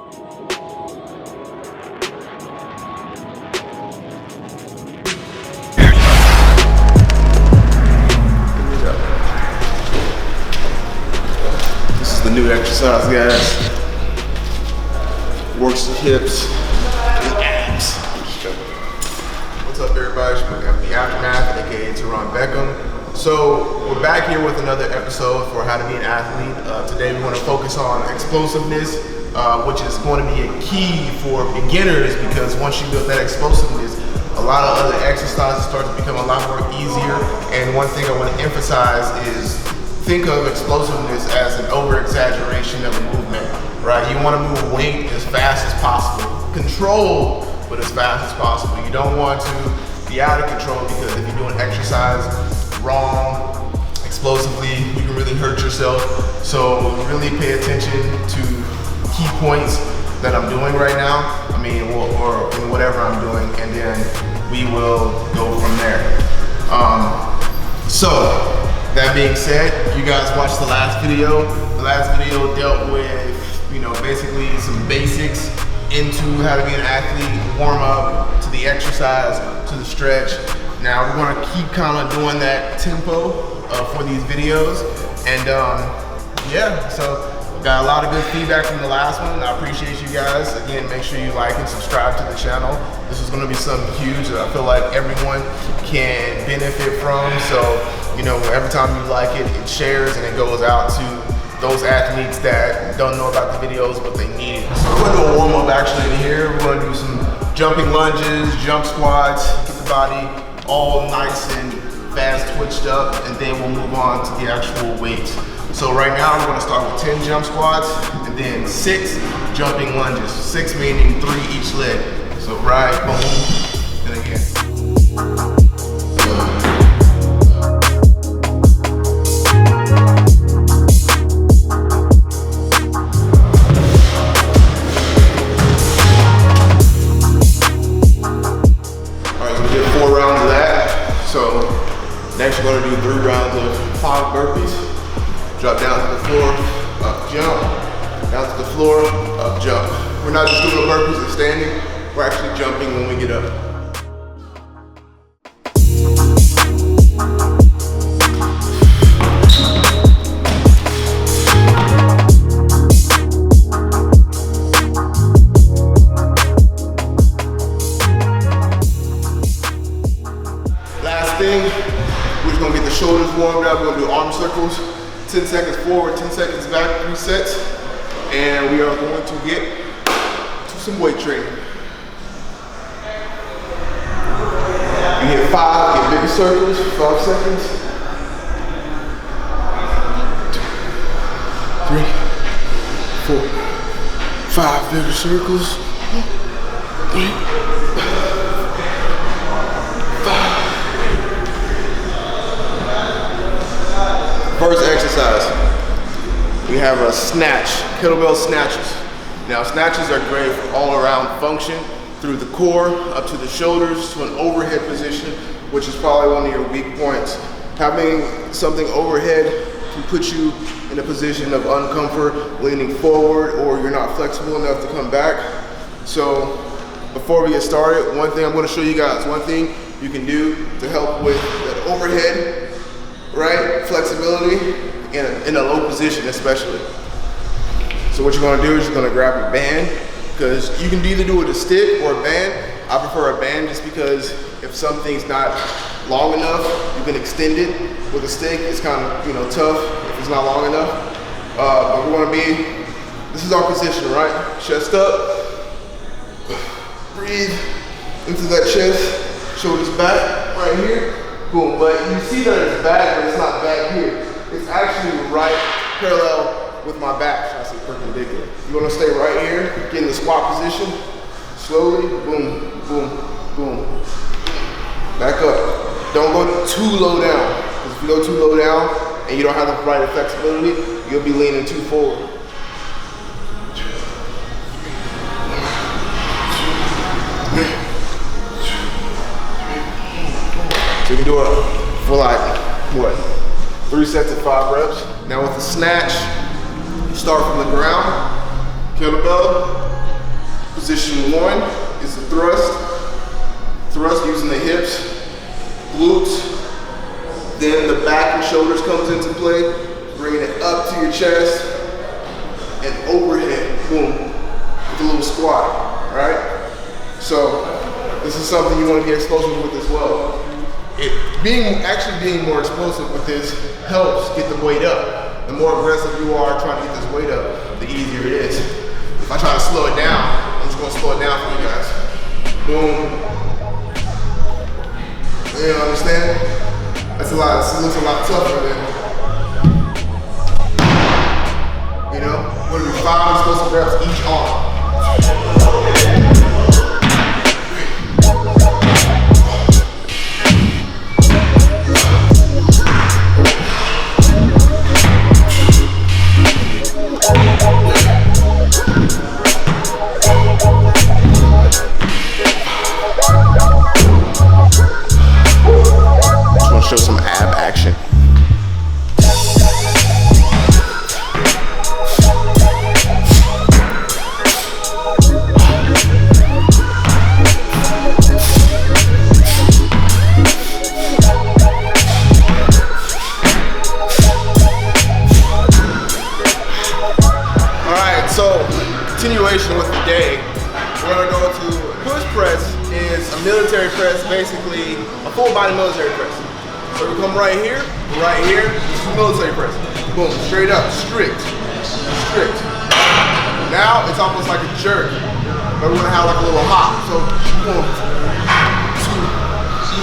This is the new exercise, guys. Works the hips and abs. What's up, everybody? It's the Aftermath, aka Teron Beckham. So we're back here with another episode for How to Be an Athlete. Today we want to focus on explosiveness, which is going to be a key for beginners, because once you build that explosiveness, a lot of other exercises start to become a lot more easier. And one thing I want to emphasize is think of explosiveness as an over-exaggeration of a movement, right? You want to move weight as fast as possible, controlled, but as fast as possible. You don't want to be out of control, because if you're doing exercise wrong, explosively, you can really hurt yourself. So really pay attention to key points that I'm doing right now, or in whatever I'm doing, and then we will go from there. So that being said, you guys watched the last video. The last video dealt with, basically some basics into how to be an athlete, warm up, to the exercise, to the stretch. Now we're gonna keep kind of doing that tempo for these videos. And yeah, so got a lot of good feedback from the last one. I appreciate you guys. Again, make sure you like and subscribe to the channel. This is gonna be something huge that I feel like everyone can benefit from. So, every time you like it, it shares and it goes out to those athletes that don't know about the videos, but they need it. So we're gonna do a warm up actually in here. We're gonna do some jumping lunges, jump squats, get the body all nice and fast twitched up, and then we'll move on to the actual weights. So right now we're gonna start with 10 jump squats and then 6 jumping lunges. 6 meaning 3 each leg. So right, boom, and again. So next we're gonna do 3 rounds of 5 burpees. Drop down to the floor, up jump, down to the floor, up jump. We're not just doing the burpees and standing, we're actually jumping when we get up. We're just gonna get the shoulders warmed up. We're gonna do arm circles, 10 seconds forward, 10 seconds back, 3 sets. And we are going to get to some weight training. You hit 5, get bigger circles, 5 seconds. 2, 3, 4, 5 bigger circles. 3. First exercise, we have a snatch, kettlebell snatches. Now snatches are great for all around function, through the core, up to the shoulders, to an overhead position, which is probably one of your weak points. Having something overhead can put you in a position of uncomfort, leaning forward, or you're not flexible enough to come back. So before we get started, one thing I'm gonna show you guys, one thing you can do to help with that overhead, right? Flexibility in a low position especially. So what you're gonna do is you're gonna grab a band, because you can either do it with a stick or a band. I prefer a band just because if something's not long enough, you can extend it. With a stick, it's kind of tough if it's not long enough. But we're gonna be, this is our position, right? Chest up, breathe into that chest, shoulders back, right here. Boom, but you see that it's back, but it's not back here. It's actually right parallel with my back. Should I say perpendicular? You wanna stay right here, get in the squat position. Slowly, boom, boom, boom. Back up. Don't go too low down, because if you go too low down and you don't have the right flexibility, you'll be leaning too forward. So you can do it for like, 3 sets of 5 reps. Now with the snatch, you start from the ground, kettlebell, Position 1 is the thrust. Thrust using the hips, glutes. Then the back and shoulders comes into play, bringing it up to your chest and overhead, boom, with a little squat, all right? So this is something you want to be explosive with as well. Actually being more explosive with this helps get the weight up. The more aggressive you are trying to get this weight up, the easier it is. If I try to slow it down, I'm just gonna slow it down for you guys. Boom. You understand? That's a lot, it looks a lot tougher than, you know, we're gonna do 5 explosive reps each arm. Show some ab action. Alright, so continuation with the day. We're gonna go to push press. Is a military press, basically a full body military press. So we come right here, this is military press. Boom, straight up, strict. Now it's almost like a jerk, but we're gonna have like a little hop. So 1, 2,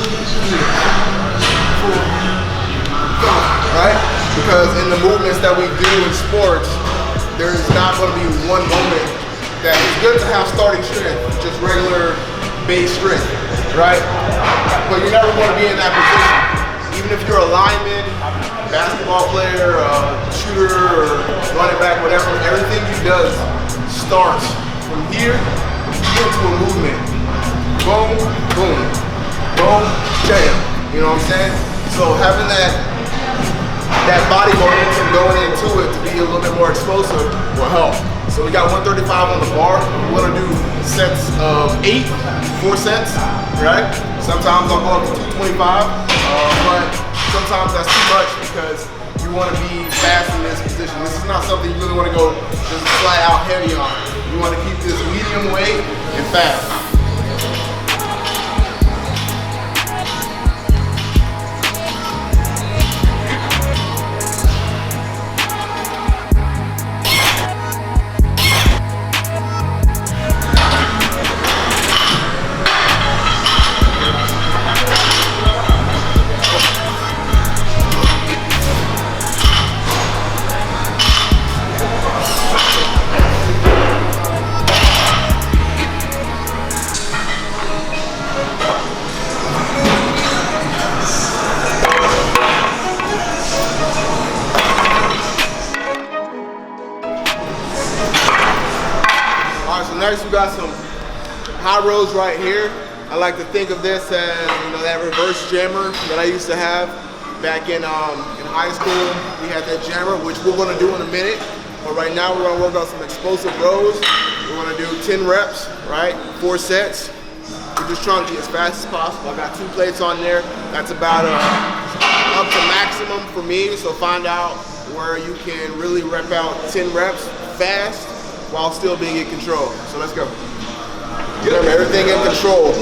3, 4, 5, right? Because in the movements that we do in sports, there's not gonna be one moment that it's good to have starting strength, just regular base strength, right? But you're never gonna be in that position. Even if you're a lineman, basketball player, shooter, or running back, whatever, everything you do starts from here into a movement. Boom, boom, boom, jam. You know what I'm saying? So having that body momentum going into it to be a little bit more explosive will help. So we got 135 on the bar. We want to do sets of 8, 4 sets, right? Sometimes I'll go up to 225, but sometimes that's too much because you want to be fast in this position. This is not something you really want to go just flat out heavy on. You want to keep this medium weight and fast. Next, we got some high rows right here. I like to think of this as, you know, that reverse jammer that I used to have back in high school. We had that jammer, which we're gonna do in a minute. But right now, we're gonna work on some explosive rows. We're gonna do 10 reps, right? 4 sets. We're just trying to be as fast as possible. I got 2 plates on there. That's about up to maximum for me. So find out where you can really rep out 10 reps fast while still being in control. So let's go. Remember, everything in control.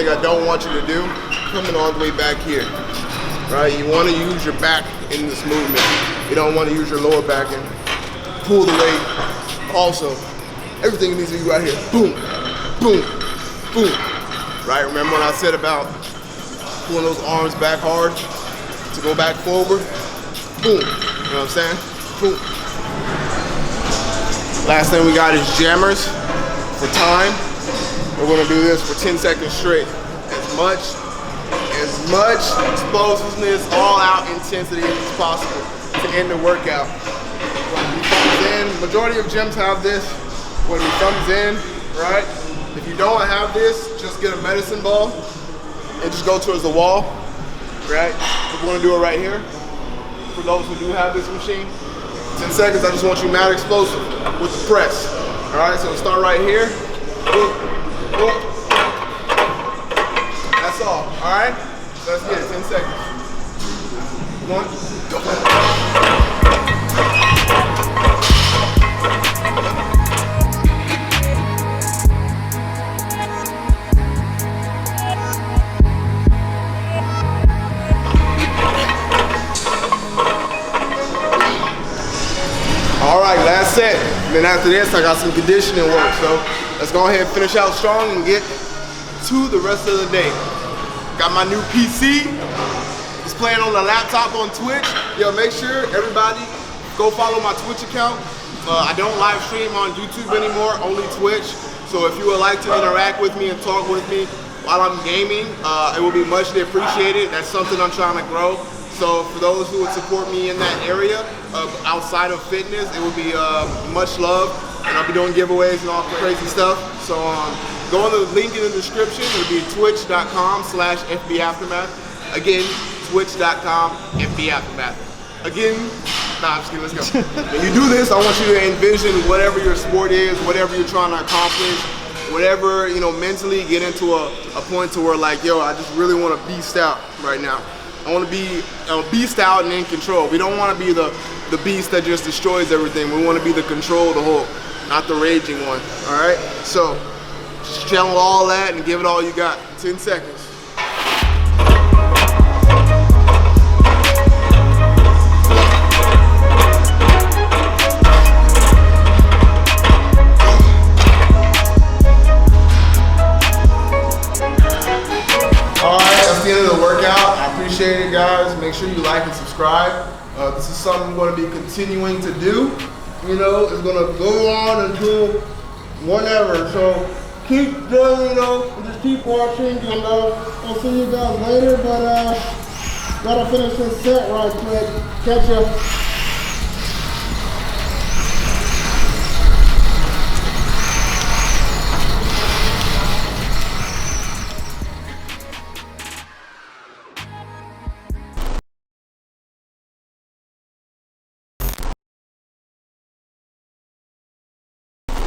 I don't want you to do, coming all the way back here, right? You want to use your back in this movement. You don't want to use your lower back and pull the weight. Also, everything needs to be right here. Boom, boom, boom. Right? Remember when I said about pulling those arms back hard? to go back forward. Boom. You know what I'm saying? Boom. Last thing we got is jammers for time. We're gonna do this for 10 seconds straight. As much explosiveness, all out intensity as possible to end the workout. When he comes in, majority of gyms have this. When he comes in, right? If you don't have this, just get a medicine ball and just go towards the wall, right? We're gonna do it right here. For those who do have this machine, 10 seconds, I just want you mad explosive with the press. All right, so start right here. That's all right? So let's get it, 10 seconds. 1, go. All right, last set. And then after this, I got some conditioning work. So let's go ahead and finish out strong and get to the rest of the day. Got my new PC. It's playing on the laptop on Twitch. Yo, make sure everybody go follow my Twitch account. I don't live stream on YouTube anymore, only Twitch. So if you would like to interact with me and talk with me while I'm gaming, it will be muchly appreciated. That's something I'm trying to grow. So for those who would support me in that area, outside of fitness, it would be much love. And I'll be doing giveaways and all crazy stuff. So go on the link in the description. It'll be twitch.com/FBAFTERMATH. Again, twitch.com/FBAFTERMATH. Again, nah, I'm just kidding, let's go. When you do this, I want you to envision whatever your sport is, whatever you're trying to accomplish, whatever, you know, mentally get into a point to where like, yo, I just really want to beast out right now. I want to be beast out and in control. We don't want to be the beast that just destroys everything. We want to be the control, the whole, not the raging one. All right? So just channel all that and give it all you got. 10 seconds. The end of the workout. I appreciate it, guys. Make sure you like and subscribe. This is something I'm going to be continuing to do. You know, it's going to go on until whenever. So keep doing, you know, just keep watching, and I'll see you guys later. But gotta finish this set right quick. Catch ya.